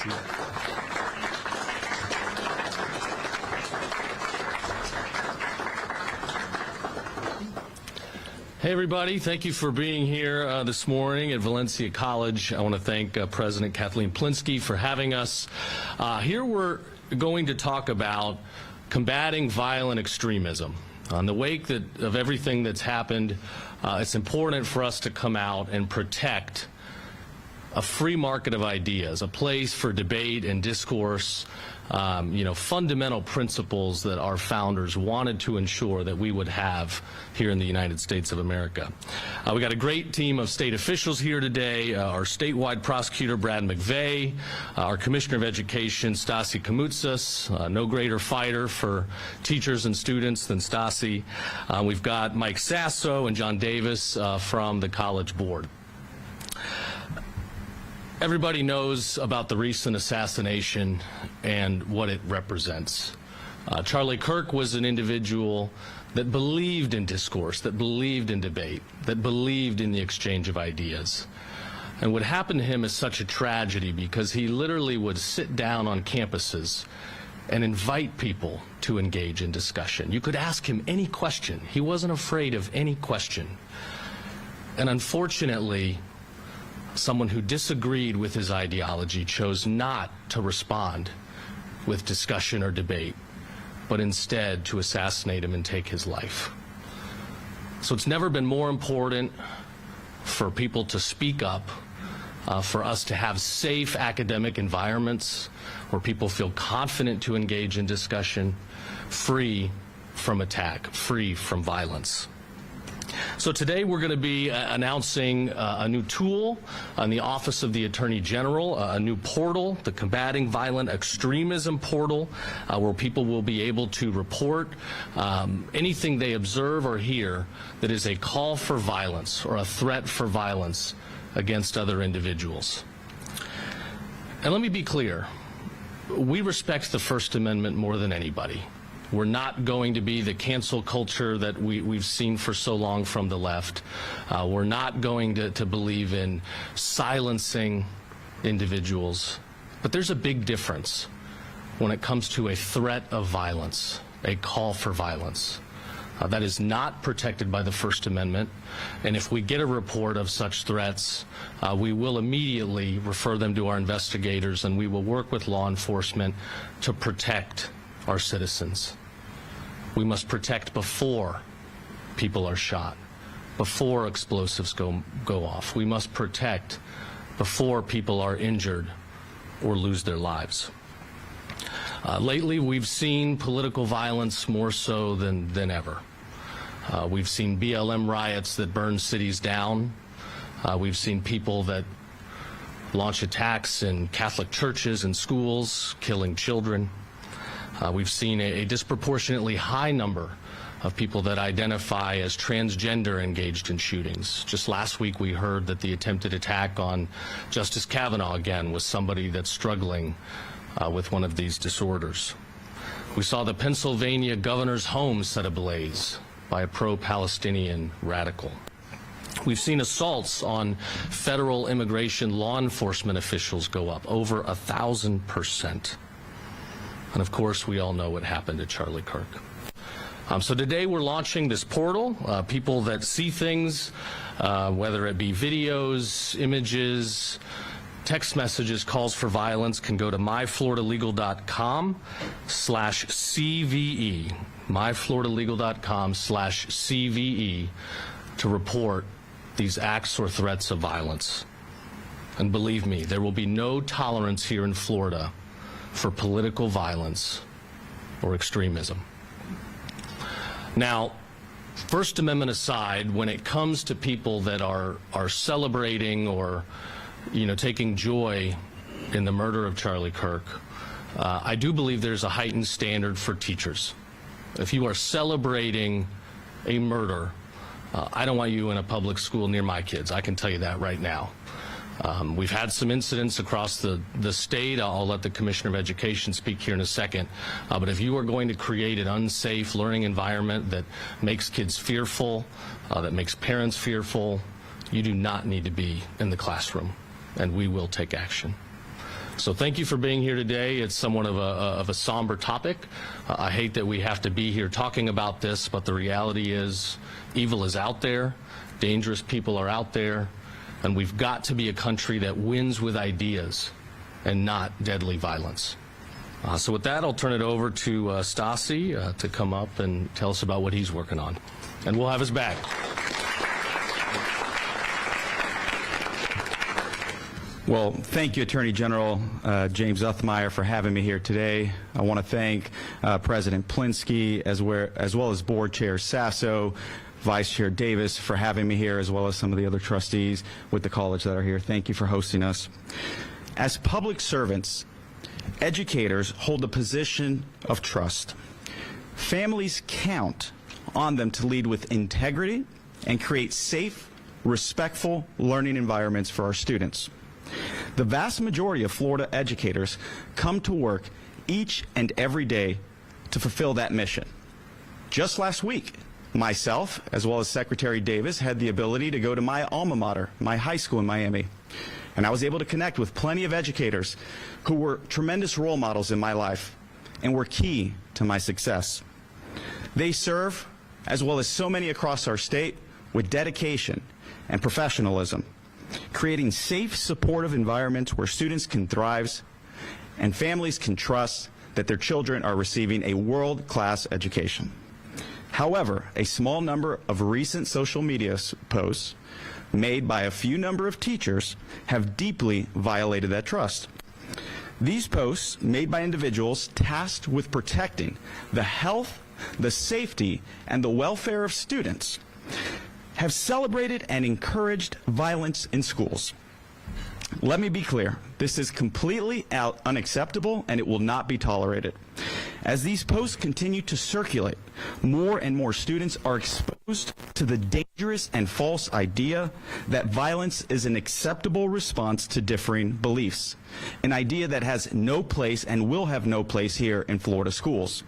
seat. Hey everybody, thank you for being here this morning at Valencia College. I want to thank President Kathleen Plinsky for having us. Here we're going to talk about combating violent extremism. In the wake of everything that's happened, it's important for us to come out and protect a free market of ideas, a place for debate and discourse, fundamental principles that our founders wanted to ensure that we would have here in the United States of America. We got a great team of state officials here today, our statewide prosecutor, Brad McVay, our Commissioner of Education, Stasi Kamoutsas, no greater fighter for teachers and students than Stasi. We've got Mike Sasso and John Davis from the College Board. Everybody knows about the recent assassination and what it represents. Charlie Kirk was an individual that believed in discourse, that believed in debate, that believed in the exchange of ideas. And what happened to him is such a tragedy because he literally would sit down on campuses and invite people to engage in discussion. You could ask him any question. He wasn't afraid of any question. And unfortunately, someone who disagreed with his ideology chose not to respond with discussion or debate, but instead to assassinate him and take his life. So it's never been more important for people to speak up, for us to have safe academic environments where people feel confident to engage in discussion, free from attack, free from violence. So today we're going to be announcing a new tool on the Office of the Attorney General, a new portal, the Combating Violent Extremism portal, where people will be able to report anything they observe or hear that is a call for violence or a threat for violence against other individuals. And let me be clear, we respect the First Amendment more than anybody. We're not going to be the cancel culture that we've seen for so long from the left. We're not going to believe in silencing individuals. But there's a big difference when it comes to a threat of violence, a call for violence. That is not protected by the First Amendment. And if we get a report of such threats, we will immediately refer them to our investigators, and we will work with law enforcement to protect our citizens. We must protect before people are shot, before explosives go off. We must protect before people are injured or lose their lives. Lately, we've seen political violence more so than ever. We've seen BLM riots that burn cities down. We've seen people that launch attacks in Catholic churches and schools, killing children. We've seen a disproportionately high number of people that identify as transgender engaged in shootings. Just last week we heard that the attempted attack on Justice Kavanaugh again was somebody that's struggling with one of these disorders. We saw the Pennsylvania governor's home set ablaze by a pro-Palestinian radical. We've seen assaults on federal immigration law enforcement officials go up over 1,000%. And of course, we all know what happened to Charlie Kirk. So today we're launching this portal. People that see things, whether it be videos, images, text messages, calls for violence, can go to myfloridalegal.com/CVE, myfloridalegal.com/CVE, to report these acts or threats of violence. And believe me, there will be no tolerance here in Florida for political violence or extremism. Now, First Amendment aside, when it comes to people that are celebrating or, taking joy in the murder of Charlie Kirk, I do believe there's a heightened standard for teachers. If you are celebrating a murder, I don't want you in a public school near my kids. I can tell you that right now. We've had some incidents across the state. I'll let the Commissioner of Education speak here in a second. But if you are going to create an unsafe learning environment that makes kids fearful, that makes parents fearful, you do not need to be in the classroom, and we will take action. So thank you for being here today. It's somewhat of a somber topic. I hate that we have to be here talking about this, but the reality is evil is out there, dangerous people are out there, and we've got to be a country that wins with ideas and not deadly violence. So with that, I'll turn it over to Stasi to come up and tell us about what he's working on. And we'll have his back. Well, thank you, Attorney General James Uthmeier, for having me here today. I want to thank President Plinsky, as well as Board Chair Sasso, Vice Chair Davis, for having me here, as well as some of the other trustees with the college that are here. Thank you for hosting us. As public servants, educators hold a position of trust. Families count on them to lead with integrity and create safe, respectful learning environments for our students. The vast majority of Florida educators come to work each and every day to fulfill that mission. Just last week, myself, as well as Secretary Davis, had the ability to go to my alma mater, my high school in Miami, and I was able to connect with plenty of educators who were tremendous role models in my life and were key to my success. They serve, as well as so many across our state, with dedication and professionalism, creating safe, supportive environments where students can thrive and families can trust that their children are receiving a world-class education. However, a small number of recent social media posts made by a few number of teachers have deeply violated that trust. These posts, made by individuals tasked with protecting the health, the safety, and the welfare of students, have celebrated and encouraged violence in schools. Let me be clear, this is completely unacceptable and it will not be tolerated. As these posts continue to circulate, more and more students are exposed to the dangerous and false idea that violence is an acceptable response to differing beliefs, an idea that has no place and will have no place here in Florida schools.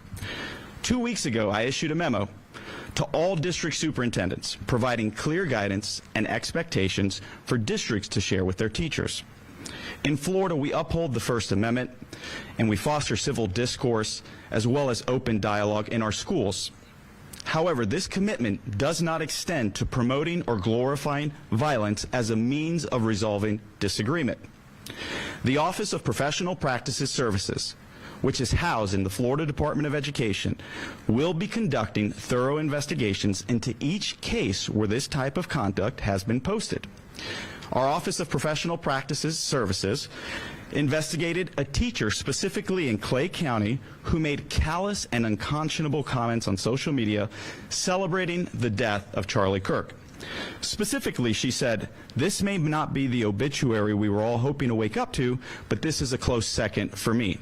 2 weeks ago, I issued a memo to all district superintendents, providing clear guidance and expectations for districts to share with their teachers. In Florida, we uphold the First Amendment, and we foster civil discourse as well as open dialogue in our schools. However, this commitment does not extend to promoting or glorifying violence as a means of resolving disagreement. The Office of Professional Practices Services, which is housed in the Florida Department of Education, will be conducting thorough investigations into each case where this type of conduct has been posted. Our Office of Professional Practices Services investigated a teacher specifically in Clay County who made callous and unconscionable comments on social media celebrating the death of Charlie Kirk. Specifically, she said, "This may not be the obituary we were all hoping to wake up to, but this is a close second for me."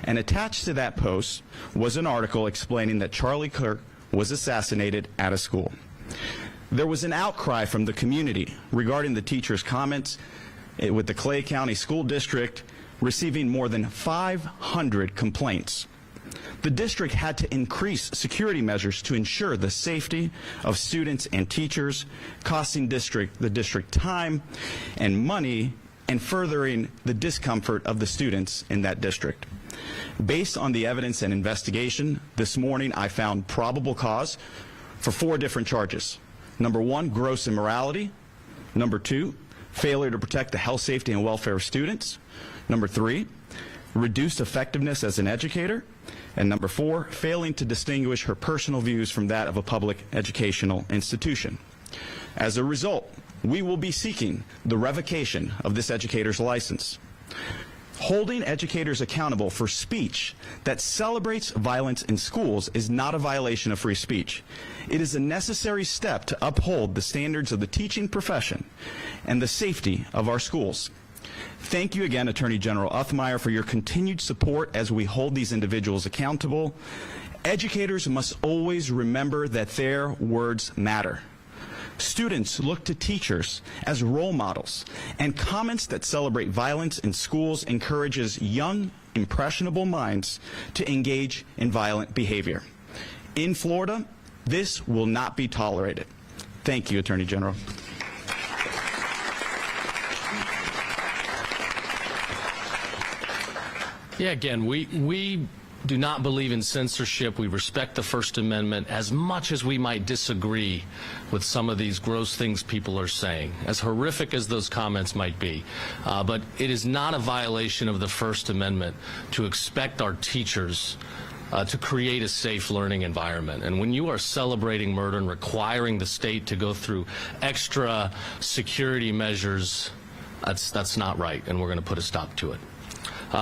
And attached to that post was an article explaining that Charlie Kirk was assassinated at a school. There was an outcry from the community regarding the teacher's comments, with the Clay County School District receiving more than 500 complaints. The district had to increase security measures to ensure the safety of students and teachers, costing the district time and money and furthering the discomfort of the students in that district. Based on the evidence and investigation, this morning I found probable cause for 4 different charges. Number 1, gross immorality. Number 2, failure to protect the health, safety, and welfare of students. Number 3, reduced effectiveness as an educator. And number 4, failing to distinguish her personal views from that of a public educational institution. As a result, we will be seeking the revocation of this educator's license. Holding educators accountable for speech that celebrates violence in schools is not a violation of free speech. It is a necessary step to uphold the standards of the teaching profession and the safety of our schools. Thank you again, Attorney General Uthmeier, for your continued support as we hold these individuals accountable. Educators must always remember that their words matter. Students look to teachers as role models, and comments that celebrate violence in schools encourages young, impressionable minds to engage in violent behavior. In Florida, this will not be tolerated. Thank you, Attorney General. Yeah, again, we do not believe in censorship. We respect the First Amendment as much as we might disagree with some of these gross things people are saying, as horrific as those comments might be. But it is not a violation of the First Amendment to expect our teachers to create a safe learning environment. And when you are celebrating murder and requiring the state to go through extra security measures, that's not right, and we're going to put a stop to it.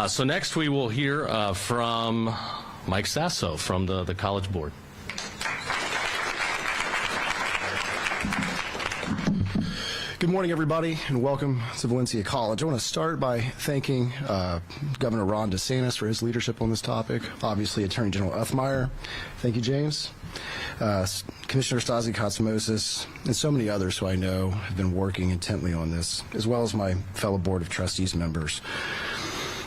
So next we will hear from Mike Sasso from the College Board. Good morning, everybody, and welcome to Valencia College. I want to start by thanking Governor Ron DeSantis for his leadership on this topic. Obviously, Attorney General Uthmeier. Thank you, James. Commissioner Kamoutsas, and so many others who I know have been working intently on this, as well as my fellow Board of Trustees members.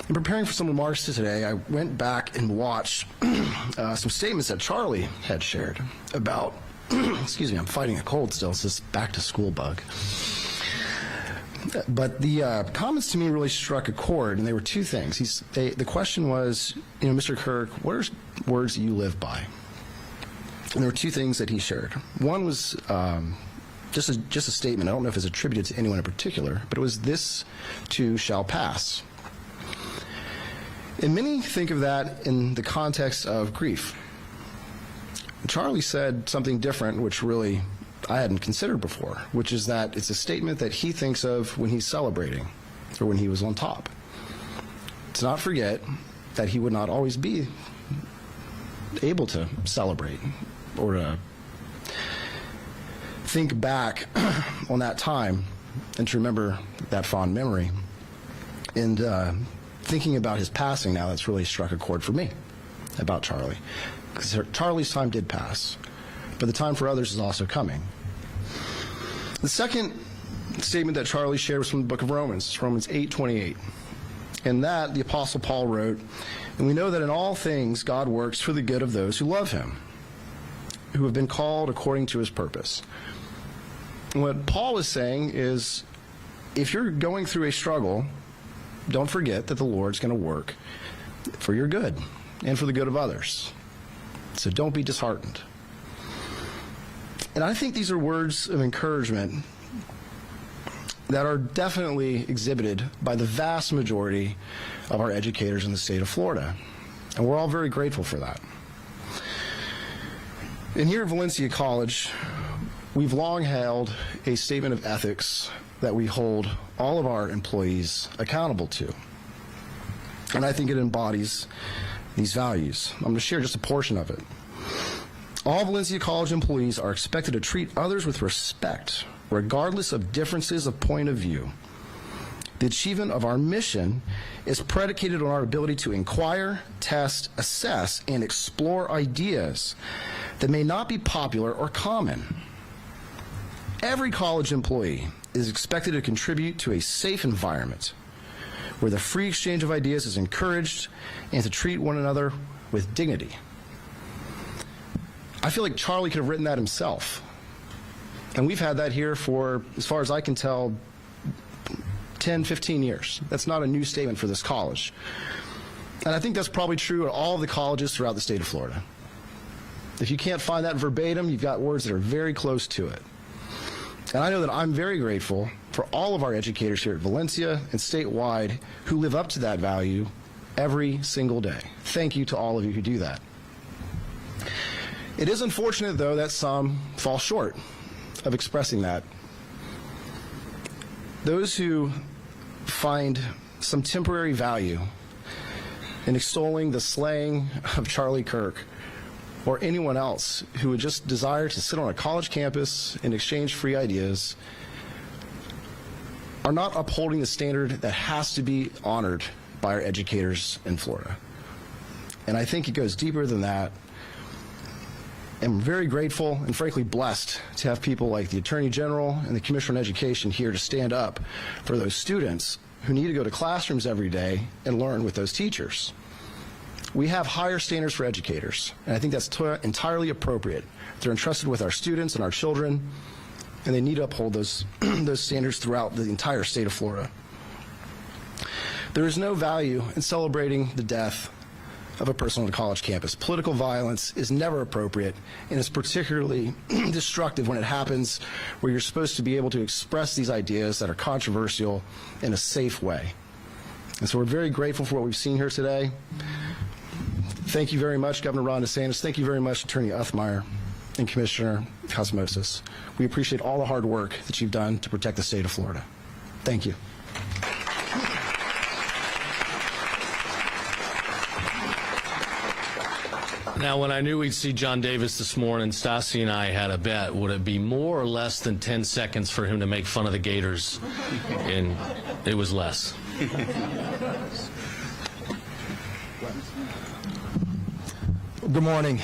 In preparing for some remarks today, I went back and watched some statements that Charlie had shared about, excuse me, I'm fighting a cold still, it's this back to school bug. But the comments to me really struck a chord, and they were two things. The question was, Mr. Kirk, what are words that you live by? And there were two things that he shared. One was just a statement. I don't know if it's attributed to anyone in particular, but it was, "This too shall pass." And many think of that in the context of grief. Charlie said something different, which really I hadn't considered before, which is that it's a statement that he thinks of when he's celebrating or when he was on top. To not forget that he would not always be able to celebrate or to think back on that time and to remember that fond memory. And thinking about his passing now, that's really struck a chord for me about Charlie. Because Charlie's time did pass, but the time for others is also coming. The second statement that Charlie shared was from the book of Romans 8:28. In that, the Apostle Paul wrote, "And we know that in all things God works for the good of those who love him, who have been called according to his purpose." And what Paul is saying is, if you're going through a struggle, don't forget that the Lord's going to work for your good and for the good of others. So don't be disheartened. And I think these are words of encouragement that are definitely exhibited by the vast majority of our educators in the state of Florida. And we're all very grateful for that. And here at Valencia College, we've long held a statement of ethics that we hold all of our employees accountable to. And I think it embodies these values. I'm going to share just a portion of it. All Valencia College employees are expected to treat others with respect, regardless of differences of point of view. The achievement of our mission is predicated on our ability to inquire, test, assess, and explore ideas that may not be popular or common. Every college employee is expected to contribute to a safe environment where the free exchange of ideas is encouraged and to treat one another with dignity. I feel like Charlie could have written that himself. And we've had that here for, as far as I can tell, 10, 15 years. That's not a new statement for this college. And I think that's probably true at all of the colleges throughout the state of Florida. If you can't find that verbatim, you've got words that are very close to it. And I know that I'm very grateful for all of our educators here at Valencia and statewide who live up to that value every single day. Thank you to all of you who do that. It is unfortunate, though, that some fall short of expressing that. Those who find some temporary value in extolling the slaying of Charlie Kirk or anyone else who would just desire to sit on a college campus and exchange free ideas are not upholding the standard that has to be honored by our educators in Florida. And I think it goes deeper than that. I'm very grateful and frankly blessed to have people like the Attorney General and the Commissioner on Education here to stand up for those students who need to go to classrooms every day and learn with those teachers. We have higher standards for educators, and I think that's entirely appropriate. They're entrusted with our students and our children, and they need to uphold those, those standards throughout the entire state of Florida. There is no value in celebrating the death of a person on a college campus. Political violence is never appropriate, and is particularly destructive when it happens where you're supposed to be able to express these ideas that are controversial in a safe way. And so we're very grateful for what we've seen here today. Thank you very much, Governor Ron DeSantis. Thank you very much, Attorney Uthmeier and Commissioner Kamoutsas. We appreciate all the hard work that you've done to protect the state of Florida. Thank you. Now, when I knew we'd see John Davis this morning, Stassi and I had a bet. Would it be more or less than 10 seconds for him to make fun of the Gators? And it was less. Good morning.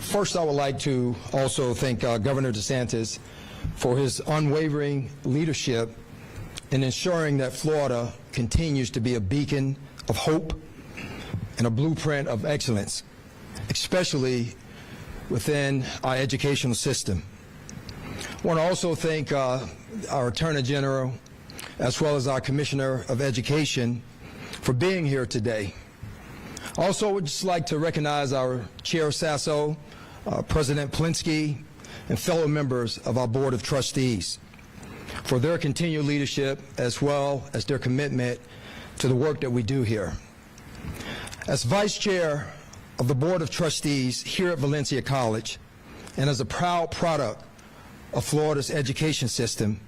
First, I would like to also thank Governor DeSantis for his unwavering leadership in ensuring that Florida continues to be a beacon of hope and a blueprint of excellence, especially within our educational system. I want to also thank our Attorney General as well as our Commissioner of Education for being here today. Also, I would just like to recognize our Chair Sasso, President Plinsky, and fellow members of our Board of Trustees for their continued leadership as well as their commitment to the work that we do here. As Vice Chair of the Board of Trustees here at Valencia College, and as a proud product of Florida's education system,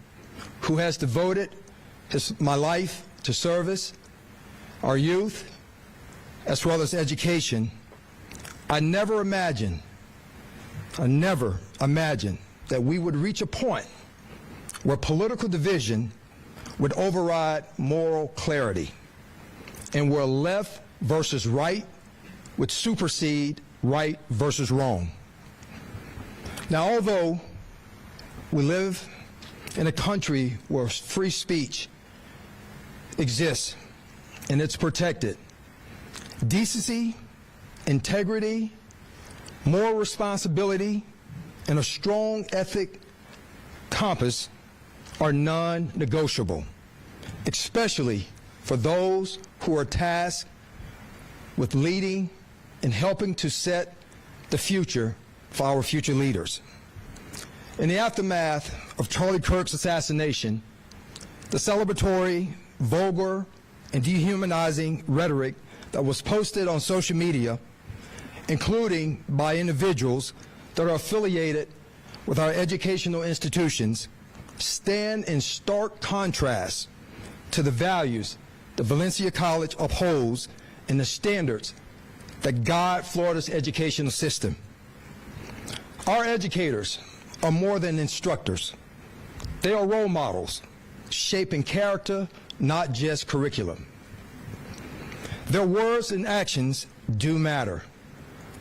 who has devoted my life to service, our youth, as well as education, I never imagined that we would reach a point where political division would override moral clarity, and where left versus right would supersede right versus wrong. Now, although we live in a country where free speech exists and it's protected, decency, integrity, moral responsibility, and a strong ethic compass are non-negotiable, especially for those who are tasked with leading and helping to set the future for our future leaders. In the aftermath of Charlie Kirk's assassination, the celebratory, vulgar, and dehumanizing rhetoric that was posted on social media, including by individuals that are affiliated with our educational institutions, stand in stark contrast to the values that Valencia College upholds and the standards that guide Florida's educational system. Our educators are more than instructors. They are role models, shaping character, not just curriculum. Their words and actions do matter,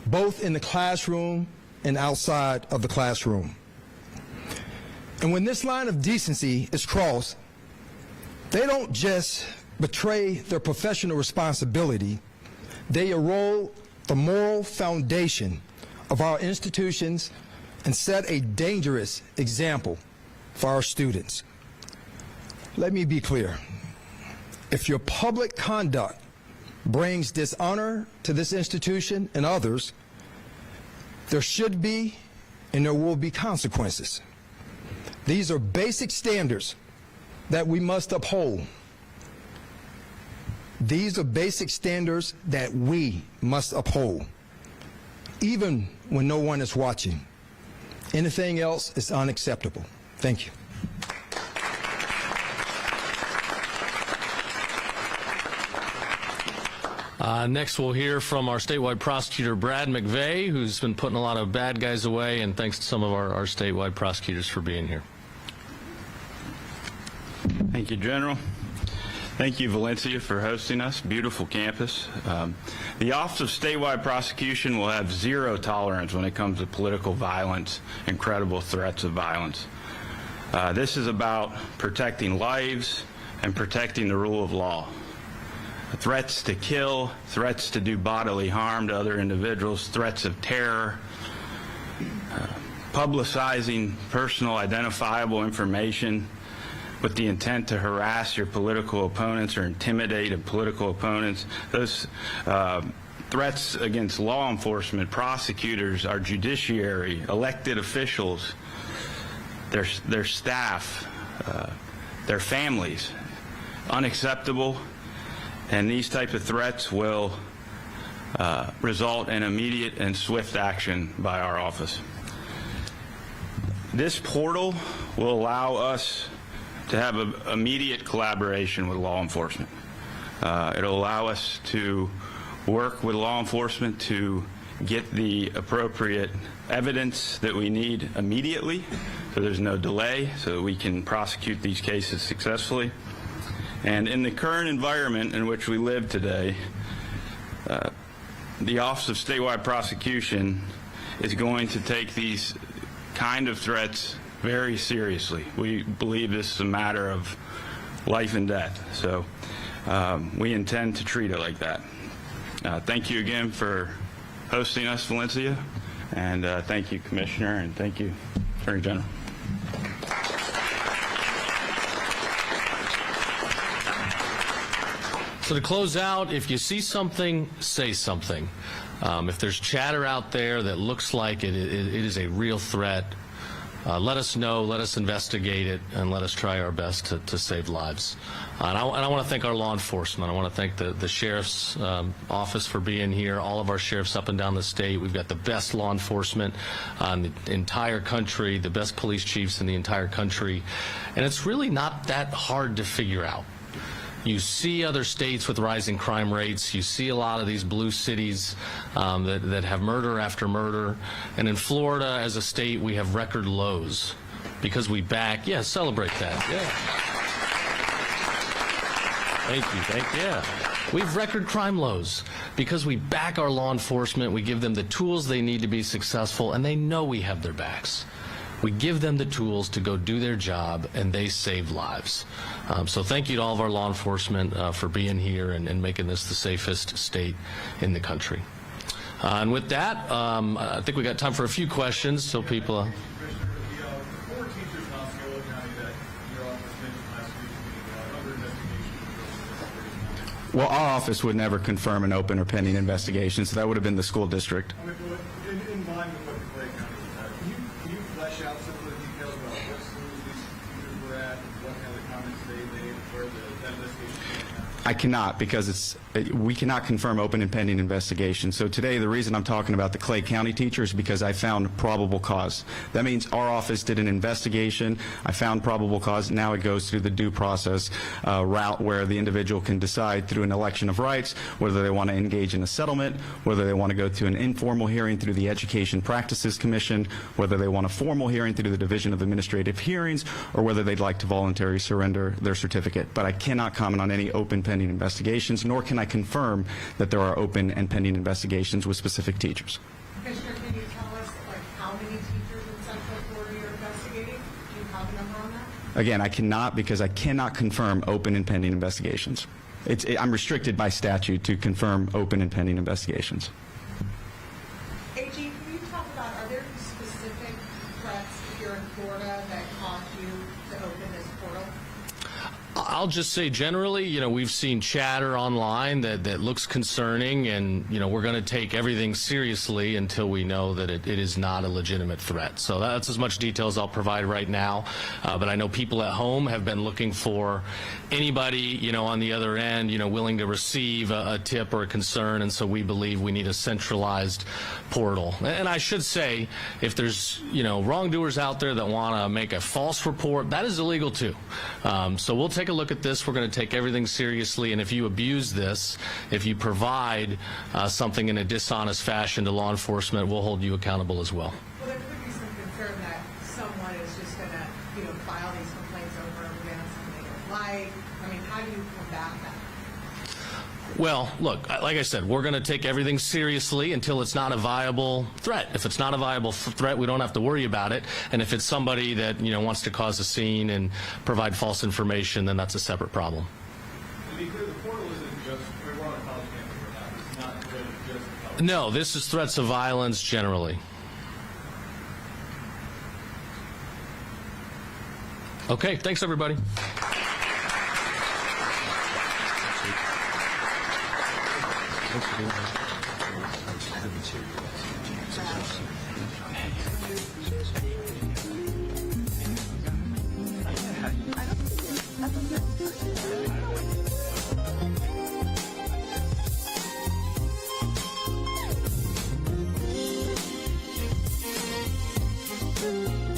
both in the classroom and outside of the classroom. And when this line of decency is crossed, they don't just betray their professional responsibility, they erode the moral foundation of our institutions and set a dangerous example for our students. Let me be clear. If your public conduct brings dishonor to this institution and others, there should be and there will be consequences. These are basic standards that we must uphold. These are basic standards that we must uphold, even when no one is watching. Anything else is unacceptable. Thank you. Next, we'll hear from our statewide prosecutor, Brad McVay, who's been putting a lot of bad guys away, and thanks to some of our statewide prosecutors for being here. Thank you, General. Thank you, Valencia, for hosting us. Beautiful campus. The Office of Statewide Prosecution will have zero tolerance when it comes to political violence and credible threats of violence. This is about protecting lives and protecting the rule of law. Threats to kill, threats to do bodily harm to other individuals, threats of terror, publicizing personal identifiable information, with the intent to harass your political opponents or intimidate political opponents. Those threats against law enforcement, prosecutors, our judiciary, elected officials, their staff, their families, unacceptable, and these type of threats will result in immediate and swift action by our office. This portal will allow us to have immediate collaboration with law enforcement. It'll allow us to work with law enforcement to get the appropriate evidence that we need immediately, so there's no delay, so that we can prosecute these cases successfully. And in the current environment in which we live today, the Office of Statewide Prosecution is going to take these kind of threats very seriously. We believe this is a matter of life and death, so we intend to treat it like that. Thank you again for hosting us, Valencia, and thank you, Commissioner, and thank you, Attorney General. So to close out, if you see something, say something. If there's chatter out there that looks like it is a real threat, let us know, let us investigate it, and let us try our best to save lives. And I want to thank our law enforcement. I want to thank the Sheriff's Office for being here, all of our sheriffs up and down the state. We've got the best law enforcement in the entire country, the best police chiefs in the entire country, and it's really not that hard to figure out. You see other states with rising crime rates. You see a lot of these blue cities that have murder after murder. And in Florida, as a state, we have record lows because we back. Yeah, celebrate that. Yeah. Thank you. Yeah. We have record crime lows because we back our law enforcement. We give them the tools they need to be successful, and they know we have their backs. We give them the tools to go do their job, and they save lives. So thank you to all of our law enforcement for being here and making this the safest state in the country. And with that, I think we got time for a few questions, so people... Well, our office would never confirm an open or pending investigation, so that would have been the school district. In line with what the Clay County said, can you flesh out some of the details about what schools these teachers were at, what kind of comments they made, where that investigation came from? I cannot, because we cannot confirm open and pending investigation. So today, the reason I'm talking about the Clay County teacher is because I found probable cause. That means our office did an investigation. I found probable cause. Now it goes through the due process route where the individual can decide through an election of rights whether they want to engage in a settlement, whether they want to go to an informal hearing through the Education Practices Commission, whether they want a formal hearing through the Division of Administrative Hearings, or whether they'd like to voluntarily surrender their certificate. But I cannot comment on any open pending investigations, nor can I confirm that there are open and pending investigations with specific teachers. Commissioner, can you tell us how many teachers in Central Florida you're investigating? Do you have a number on that? Again, I cannot, because I cannot confirm open and pending investigations. I'm restricted by statute to confirm open and pending investigations. AG, can you talk about, are there specific threats here in Florida that caused you to open this portal? I'll just say generally, we've seen chatter online that looks concerning, and, we're going to take everything seriously until we know that it is not a legitimate threat. So that's as much detail as I'll provide right now. But I know people at home have been looking for anybody, on the other end, willing to receive a tip or a concern, and so we believe we need a centralized portal. And I should say, if there's, wrongdoers out there that want to make a false report, that is illegal too. So we'll take a look at this. We're going to take everything seriously, and if you abuse this, if you provide something in a dishonest fashion to law enforcement, we'll hold you accountable as well. Well, there could be some concern that someone is just going to, file these complaints over and again, something they don't like. I mean, how do you combat that? Well, look, like I said, we're going to take everything seriously until it's not a viable threat. If it's not a viable threat, we don't have to worry about it. And if it's somebody that, wants to cause a scene and provide false information, then that's a separate problem. To be clear, the portal isn't just, we're on a college campus right now. It's not just a college. No, this is threats of violence generally. Okay, thanks, everybody. Thank you.